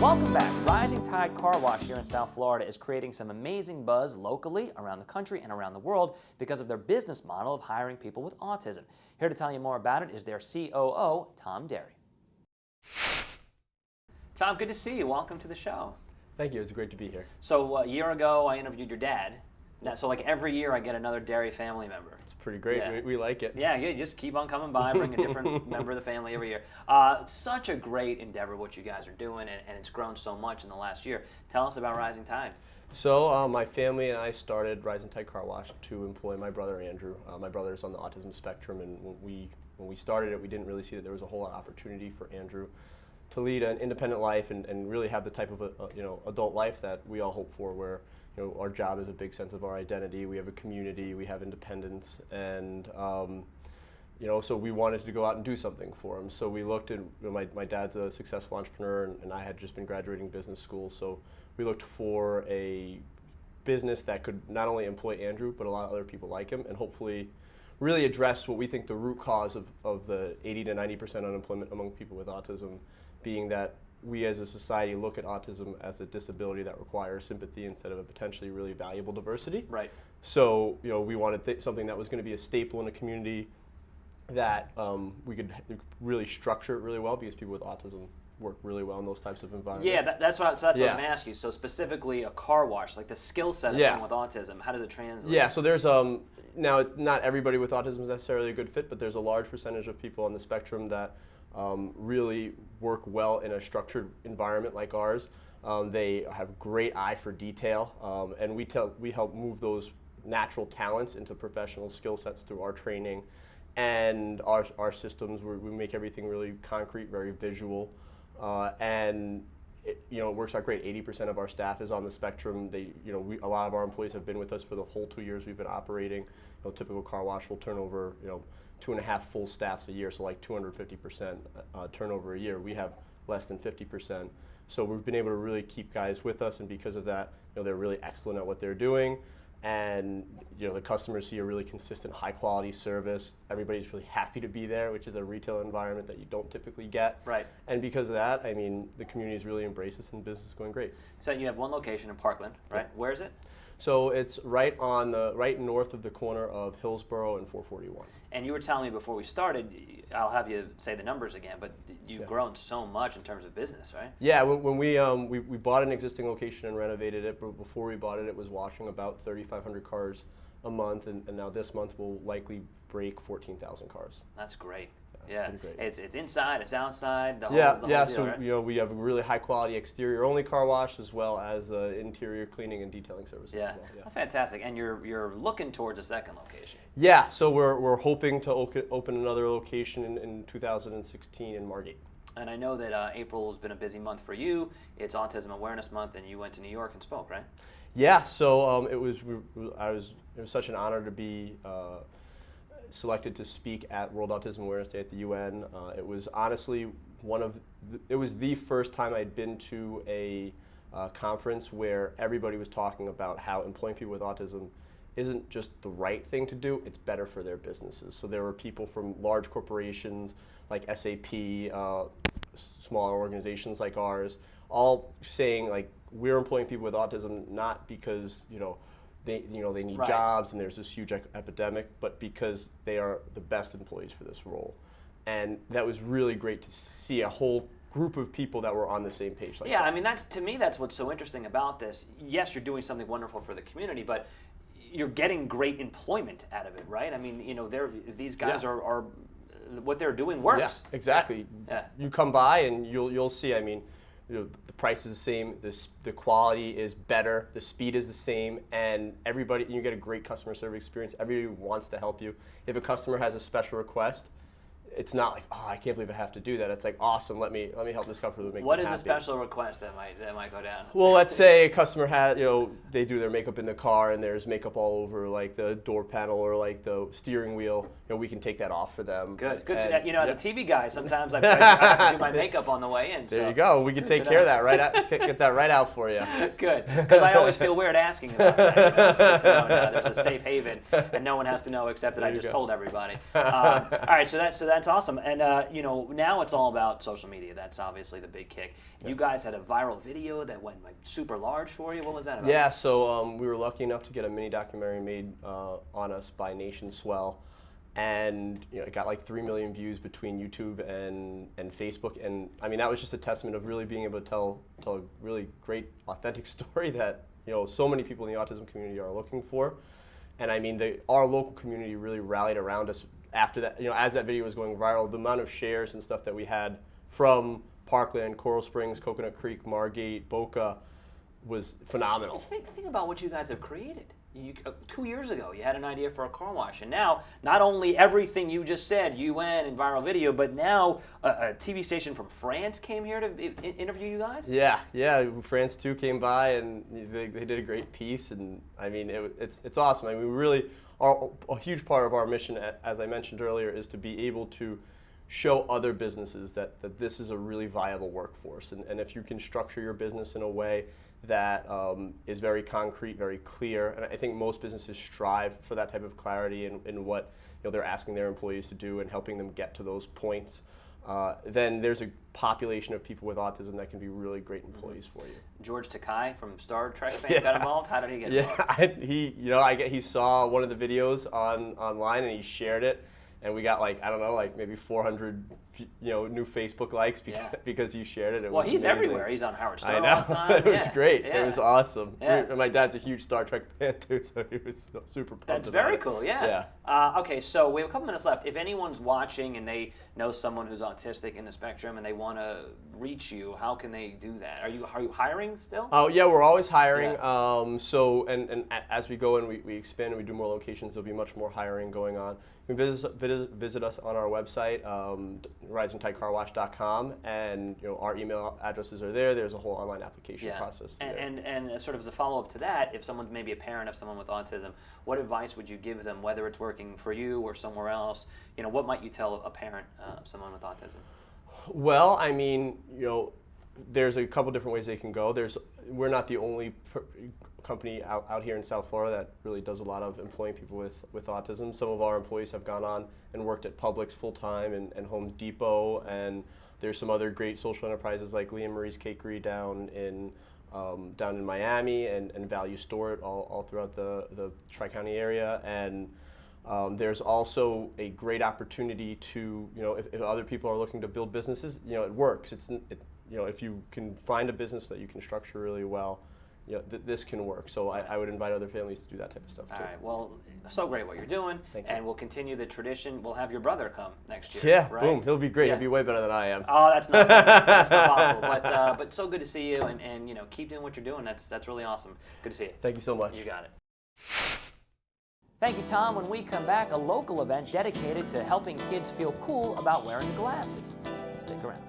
Welcome back. Rising Tide Car Wash here in South Florida is creating some amazing buzz locally, around the country, and around the world because of their business model of hiring people with autism. Here to tell you more about it is their COO, Tom Derry. Tom, good to see you. Welcome to the show. Thank you. It's great to be here. So a year ago, I interviewed your dad. So like every year, I get another Derry family member. It's pretty great. Yeah. We like it. Yeah, you just keep on coming by, bring a different member of the family every year. Such a great endeavor what you guys are doing, and it's grown so much in the last year. Tell us about Rising Tide. So my family and I started Rising Tide Car Wash to employ my brother Andrew. My brother is on the autism spectrum, and when we started it, we didn't really see that there was a whole lot of opportunity for Andrew to lead an independent life and really have the type of adult life that we all hope for, where our job is a big sense of our identity. We have a community, we have independence, and so we wanted to go out and do something for him. So we looked at, my dad's a successful entrepreneur, and I had just been graduating business school. So we looked for a business that could not only employ Andrew, but a lot of other people like him, and hopefully really address what we think the root cause of the 80 to 90% unemployment among people with autism, being that we as a society look at autism as a disability that requires sympathy instead of a potentially really valuable diversity. Right. So we wanted something that was going to be a staple in a community that we could really structure it really well, because people with autism work really well in those types of environments. Yeah, that's what I was going to ask you. So specifically a car wash, like the skill set of someone with autism, how does it translate? Yeah, so there's now not everybody with autism is necessarily a good fit, but there's a large percentage of people on the spectrum that really work well in a structured environment like ours. They have great eye for detail, and we help move those natural talents into professional skill sets through our training and our systems. We make everything really concrete, very visual, and it works out great. 80% of our staff is on the spectrum. A lot of our employees have been with us for the whole 2 years we've been operating. Typical car wash will turn over 2.5 full staffs a year, so like 250% turnover a year. We have less than 50%. So we've been able to really keep guys with us, and because of that, they're really excellent at what they're doing. And the customers see a really consistent, high-quality service. Everybody's really happy to be there, which is a retail environment that you don't typically get. Right. And because of that, the community's really embraced us, and business is going great. So you have one location in Parkland, right? Yeah. Where is it? So it's right north of the corner of Hillsborough and 441. And you were telling me before we started, I'll have you say the numbers again, but you've grown so much in terms of business, right? Yeah, when we bought an existing location and renovated it, but before we bought it, it was washing about 3,500 cars a month, and now this month we'll likely break 14,000 cars. That's great. Yeah, it's inside, it's outside. The whole deal, so right? We have a really high quality exterior only car wash, as well as interior cleaning and detailing services. Yeah, as well. Yeah. Oh, fantastic. And you're looking towards a second location. Yeah, so we're hoping to open another location in 2016 in Margate. And I know that April has been a busy month for you. It's Autism Awareness Month, and you went to New York and spoke, right? Yeah, so it was such an honor to be selected to speak at World Autism Awareness Day at the UN. It was honestly it was the first time I'd been to a conference where everybody was talking about how employing people with autism isn't just the right thing to do, it's better for their businesses. So there were people from large corporations like SAP, smaller organizations like ours, all saying like, we're employing people with autism not because they need jobs and there's this huge epidemic, but because they are the best employees for this role. And that was really great to see a whole group of people that were on the same page. To me that's what's so interesting about this. Yes, you're doing something wonderful for the community, but you're getting great employment out of it, right? These guys are what they're doing works. Yeah, exactly. Yeah. You come by and you'll see. The price is the same, the quality is better, the speed is the same, and you get a great customer service experience. Everybody wants to help you. If a customer has a special request, it's not like, oh, I can't believe I have to do that. It's like, awesome, let me help this customer make What them is happy. A special request that might go down? Well, let's say a customer has, they do their makeup in the car and there's makeup all over like the door panel or like the steering wheel. We can take that off for them. Good. As a TV guy, sometimes I have to do my makeup on the way in. There you go. We can take care of that right out, get that right out for you. Good, because I always feel weird asking about that. So it's there's a safe haven, and no one has to know except that I just told everybody. All right, so that That's awesome. And now it's all about social media. That's obviously the big kick. You guys had a viral video that went like super large for you. What was that about? Yeah, so we were lucky enough to get a mini documentary made on us by Nation Swell, and it got like 3 million views between YouTube and Facebook. And I mean, that was just a testament of really being able to tell a really great, authentic story that so many people in the autism community are looking for. And I mean, our local community really rallied around us after that. As that video was going viral, the amount of shares and stuff that we had from Parkland, Coral Springs, Coconut Creek, Margate, Boca was phenomenal. Think about what you guys have created. 2 years ago, you had an idea for a car wash, and now not only everything you just said, UN and viral video, but now a TV station from France came here to interview you guys? Yeah, France too came by, and they did a great piece, and I mean, it's awesome. I mean, we really are, a huge part of our mission, as I mentioned earlier, is to be able to show other businesses that this is a really viable workforce, and if you can structure your business in a way that is very concrete, very clear, and I think most businesses strive for that type of clarity in what they're asking their employees to do and helping them get to those points. Then there's a population of people with autism that can be really great employees for you. George Takei from Star Trek fame got involved. How did he get involved? He saw one of the videos online and he shared it, and we got like maybe 400 new Facebook likes because you shared it. Well, he's amazing. Everywhere. He's on Howard Stern I know. all the time. It was great. Yeah. It was awesome. Yeah. My dad's a huge Star Trek fan too, so he was super pumped. That's about very it. coyou Yeah. Okay, so we have a couple minutes left. If anyone's watching and they know someone who's autistic in the spectrum and they want to reach you, how can they do that? Are you hiring still? Oh yeah, we're always hiring. Yeah. So as we go and we expand and we do more locations, there'll be much more hiring going on. You can visit us on our website, horizontidecarwash.com, and our email addresses are there. There's a whole online application process. And sort of as a follow-up to that, if someone's maybe a parent of someone with autism, what advice would you give them, whether it's working for you or somewhere else? What might you tell a parent of someone with autism? Well, I mean, there's a couple different ways they can go. We're not the only company out here in South Florida that really does a lot of employing people with autism. Some of our employees have gone on and worked at Publix full-time and Home Depot, and there's some other great social enterprises like Leah Marie's Cakery down in Miami and Value Store all throughout the Tri-County area. And there's also a great opportunity to, if other people are looking to build businesses, it works. If you can find a business that you can structure really well, this can work. So I would invite other families to do that type of stuff too. All right. Well, so great what you're doing. Thank you. And we'll continue the tradition. We'll have your brother come next year. Yeah, right? boom. He'll be great. Yeah. He'll be way better than I am. Oh, that's not possible. But so good to see you, and keep doing what you're doing. That's really awesome. Good to see you. Thank you so much. You got it. Thank you, Tom. When we come back, a local event dedicated to helping kids feel cool about wearing glasses. Stick around.